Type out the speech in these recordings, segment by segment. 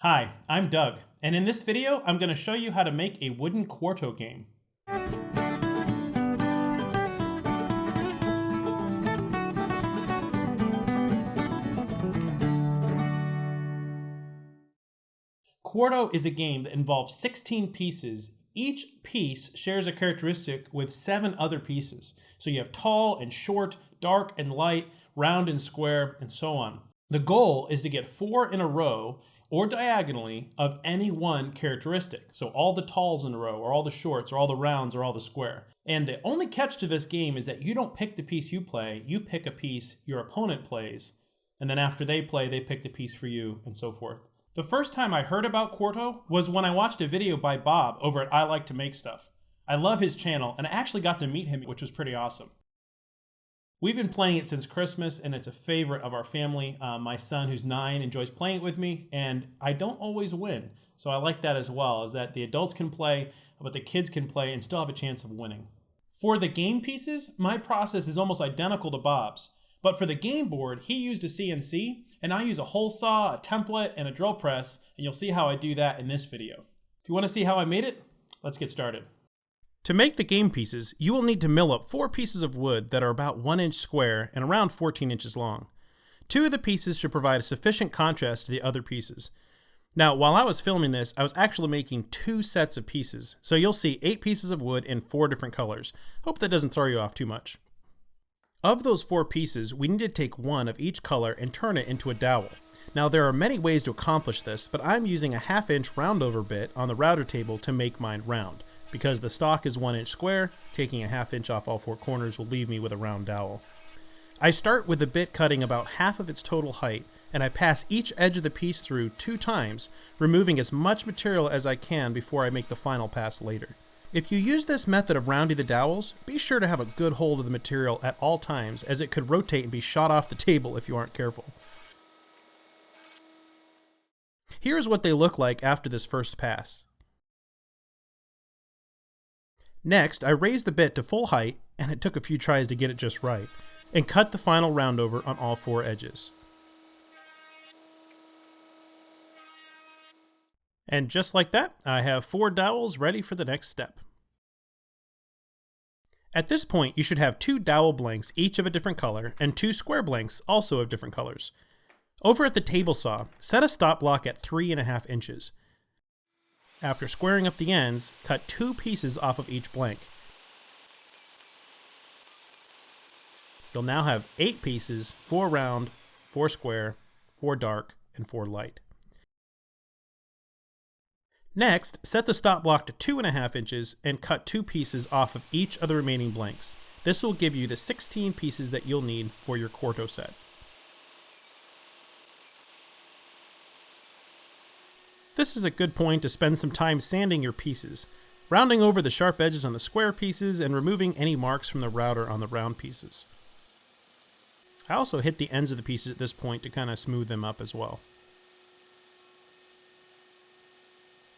Hi, I'm Doug, and in this video, I'm going to show you how to make a wooden Quarto game. Quarto is a game that involves 16 pieces. Each piece shares a characteristic with 7 other pieces. So you have tall and short, dark and light, round and square, and so on. The goal is to get 4 in a row or diagonally of any one characteristic. So all the talls in a row, or all the shorts, or all the rounds, or all the square. And the only catch to this game is that you don't pick the piece you play, you pick a piece your opponent plays, and then after they play, they pick the piece for you, and so forth. The first time I heard about Quarto was when I watched a video by Bob over at I Like to Make Stuff. I love his channel, and I actually got to meet him, which was pretty awesome. We've been playing it since Christmas, and it's a favorite of our family. My son, who's 9, enjoys playing it with me, and I don't always win. So I like that as well, is that the adults can play, but the kids can play and still have a chance of winning. For the game pieces, my process is almost identical to Bob's. But for the game board, he used a CNC, and I use a hole saw, a template, and a drill press, and you'll see how I do that in this video. If you want to see how I made it, let's get started. To make the game pieces, you will need to mill up 4 pieces of wood that are about 1 inch square and around 14 inches long. 2 of the pieces should provide a sufficient contrast to the other pieces. Now, while I was filming this, I was actually making 2 sets of pieces, so you'll see 8 pieces of wood in 4 different colors. Hope that doesn't throw you off too much. Of those 4 pieces, we need to take 1 of each color and turn it into a dowel. Now, there are many ways to accomplish this, but I'm using a 1/2 inch roundover bit on the router table to make mine round. Because the stock is 1 inch square, taking a 1/2 inch off all 4 corners will leave me with a round dowel. I start with the bit cutting about half of its total height, and I pass each edge of the piece through 2 times, removing as much material as I can before I make the final pass later. If you use this method of rounding the dowels, be sure to have a good hold of the material at all times, as it could rotate and be shot off the table if you aren't careful. Here's what they look like after this first pass. Next, I raised the bit to full height, and it took a few tries to get it just right, and cut the final roundover on all 4 edges. And just like that, I have 4 dowels ready for the next step. At this point, you should have 2 dowel blanks, each of a different color, and 2 square blanks, also of different colors. Over at the table saw, set a stop block at 3.5 inches. After squaring up the ends, cut 2 pieces off of each blank. You'll now have 8 pieces, 4 round, 4 square, 4 dark, and 4 light. Next, set the stop block to 2.5 inches and cut 2 pieces off of each of the remaining blanks. This will give you the 16 pieces that you'll need for your Quarto set. This is a good point to spend some time sanding your pieces, rounding over the sharp edges on the square pieces and removing any marks from the router on the round pieces. I also hit the ends of the pieces at this point to kind of smooth them up as well.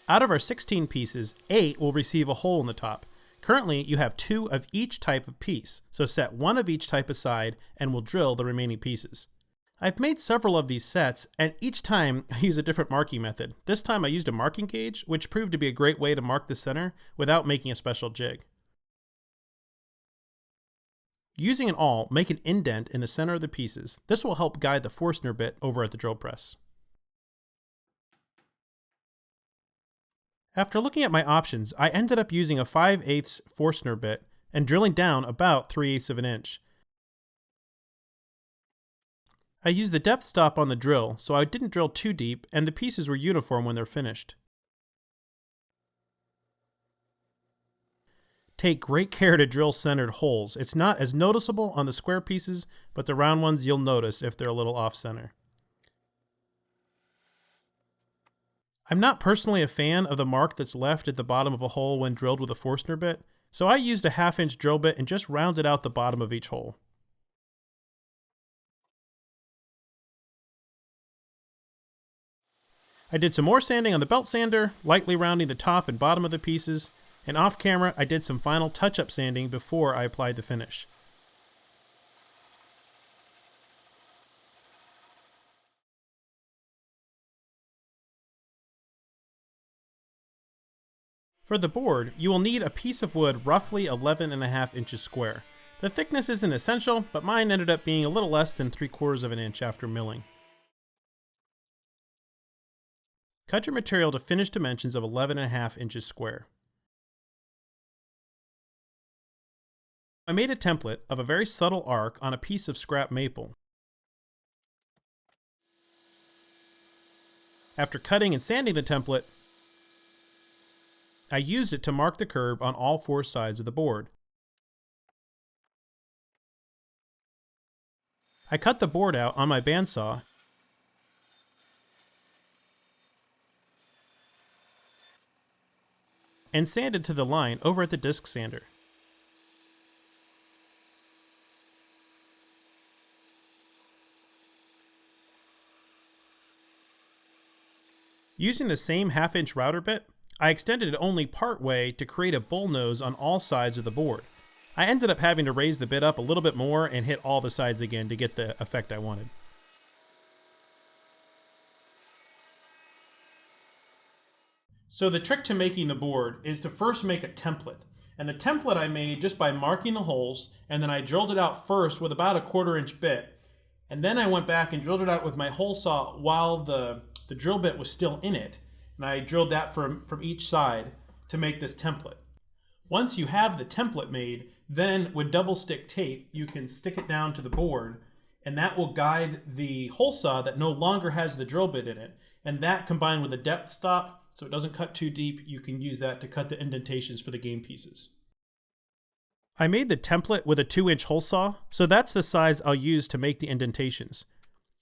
Out of our 16 pieces, 8 will receive a hole in the top. Currently, you have 2 of each type of piece, so set 1 of each type aside and we'll drill the remaining pieces. I've made several of these sets, and each time I use a different marking method. This time I used a marking gauge, which proved to be a great way to mark the center without making a special jig. Using an awl, make an indent in the center of the pieces. This will help guide the Forstner bit over at the drill press. After looking at my options, I ended up using a 5/8 Forstner bit and drilling down about 3/8 of an inch. I used the depth stop on the drill, so I didn't drill too deep, and the pieces were uniform when they're finished. Take great care to drill centered holes. It's not as noticeable on the square pieces, but the round ones you'll notice if they're a little off center. I'm not personally a fan of the mark that's left at the bottom of a hole when drilled with a Forstner bit, so I used a 1/2 inch drill bit and just rounded out the bottom of each hole. I did some more sanding on the belt sander, lightly rounding the top and bottom of the pieces, and off camera I did some final touch-up sanding before I applied the finish. For the board, you will need a piece of wood roughly 11.5 inches square. The thickness isn't essential, but mine ended up being a little less than 3/4 of an inch after milling. Cut your material to finished dimensions of 11.5 inches square. I made a template of a very subtle arc on a piece of scrap maple. After cutting and sanding the template, I used it to mark the curve on all 4 sides of the board. I cut the board out on my bandsaw and sanded to the line over at the disc sander. Using the same 1/2 inch router bit, I extended it only part way to create a bull nose on all sides of the board. I ended up having to raise the bit up a little bit more and hit all the sides again to get the effect I wanted. So the trick to making the board is to first make a template. And the template I made just by marking the holes, and then I drilled it out first with about a 1/4 inch bit. And then I went back and drilled it out with my hole saw while the drill bit was still in it. And I drilled that from each side to make this template. Once you have the template made, then with double stick tape, you can stick it down to the board, and that will guide the hole saw that no longer has the drill bit in it. And that combined with a depth stop, so it doesn't cut too deep, you can use that to cut the indentations for the game pieces. I made the template with a 2-inch hole saw, so that's the size I'll use to make the indentations.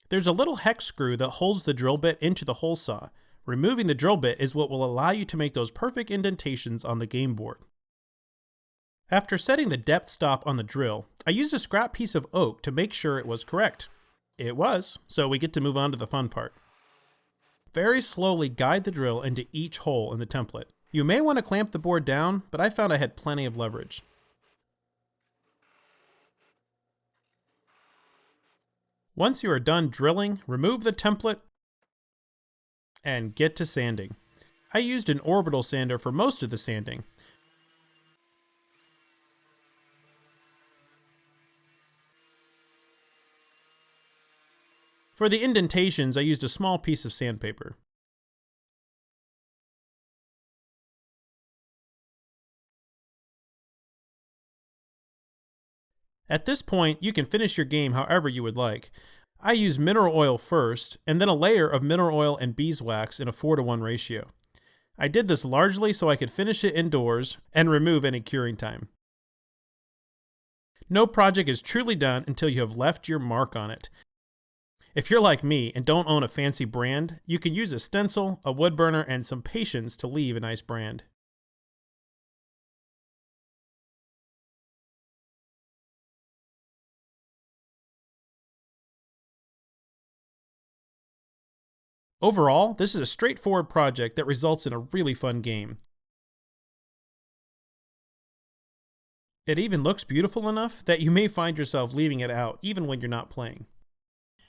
There's a little hex screw that holds the drill bit into the hole saw. Removing the drill bit is what will allow you to make those perfect indentations on the game board. After setting the depth stop on the drill, I used a scrap piece of oak to make sure it was correct. It was, so we get to move on to the fun part. Very slowly guide the drill into each hole in the template. You may want to clamp the board down, but I found I had plenty of leverage. Once you are done drilling, remove the template and get to sanding. I used an orbital sander for most of the sanding. For the indentations, I used a small piece of sandpaper. At this point, you can finish your game however you would like. I use mineral oil first, and then a layer of mineral oil and beeswax in a 4:1 ratio. I did this largely so I could finish it indoors and remove any curing time. No project is truly done until you have left your mark on it. If you're like me and don't own a fancy brand, you can use a stencil, a wood burner, and some patience to leave a nice brand. Overall, this is a straightforward project that results in a really fun game. It even looks beautiful enough that you may find yourself leaving it out even when you're not playing.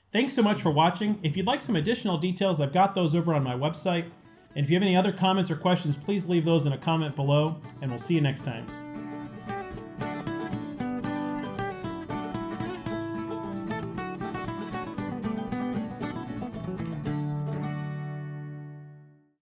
Thanks so much for watching. If you'd like some additional details, I've got those over on my website. And if you have any other comments or questions, please leave those in a comment below, and we'll see you next time.